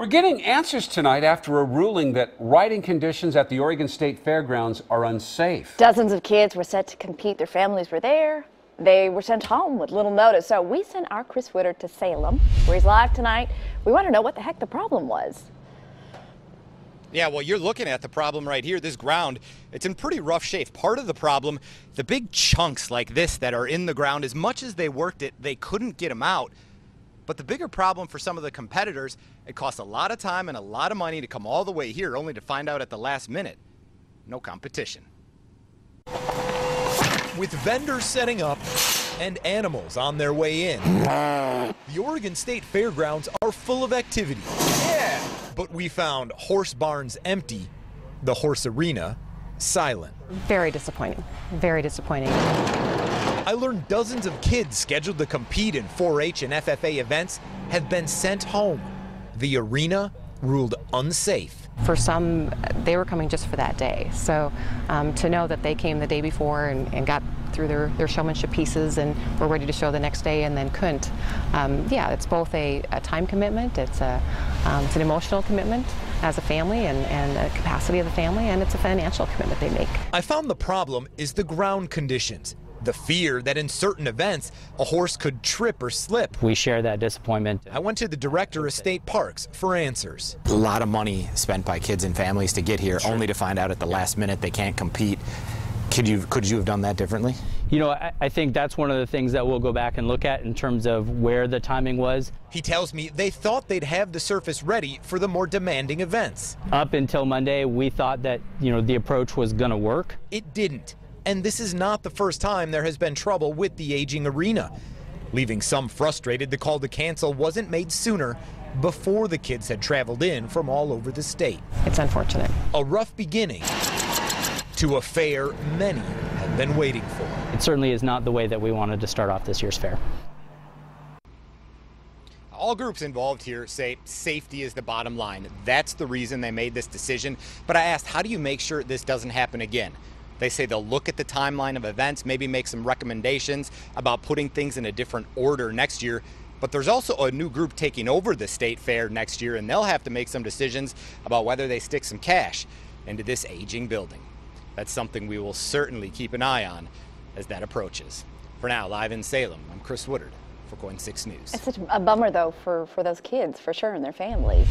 We're getting answers tonight after a ruling that riding conditions at the Oregon State Fairgrounds are unsafe. Dozens of kids were set to compete. Their families were there. They were sent home with little notice. So we sent our Chris Witter to Salem, where he's live tonight. We want to know what the heck the problem was. Yeah, well, you're looking at the problem right here. This ground, it's in pretty rough shape. Part of the problem, the big chunks like this that are in the ground, as much as they worked it, they couldn't get them out. But the bigger problem for some of the competitors, it costs a lot of time and a lot of money to come all the way here only to find out at the last minute, no competition. With vendors setting up and animals on their way in, the Oregon State Fairgrounds are full of activity. Yeah! But we found horse barns empty, the horse arena silent. Very disappointing. Very disappointing. I learned dozens of kids scheduled to compete in 4-H and FFA events have been sent home. The arena ruled unsafe. For some, they were coming just for that day. So to know that they came the day before and got through their showmanship pieces and were ready to show the next day and then couldn't. Yeah, it's both a time commitment, it's an emotional commitment as a family and the capacity of the family, and it's a financial commitment they make. I found the problem is the ground conditions. The fear that in certain events, a horse could trip or slip. We share that disappointment. I went to the director of state parks for answers. A lot of money spent by kids and families to get here, only to find out at the last minute they can't compete. Could you have done that differently? You know, I think that's one of the things that we'll go back and look at in terms of where the timing was. He tells me they thought they'd have the surface ready for the more demanding events. Up until Monday, we thought that, you know, the approach was going to work. It didn't. And this is not the first time there has been trouble with the aging arena. Leaving some frustrated, the call to cancel wasn't made sooner, before the kids had traveled in from all over the state. It's unfortunate. A rough beginning to a fair many have been waiting for. It certainly is not the way that we wanted to start off this year's fair. All groups involved here say safety is the bottom line. That's the reason they made this decision. But I asked, how do you make sure this doesn't happen again? They say they'll look at the timeline of events, maybe make some recommendations about putting things in a different order next year. But there's also a new group taking over the state fair next year, and they'll have to make some decisions about whether they stick some cash into this aging building. That's something we will certainly keep an eye on as that approaches. For now, live in Salem, I'm Chris Woodard for KOIN 6 News. It's such a bummer, though, for those kids, for sure, and their families.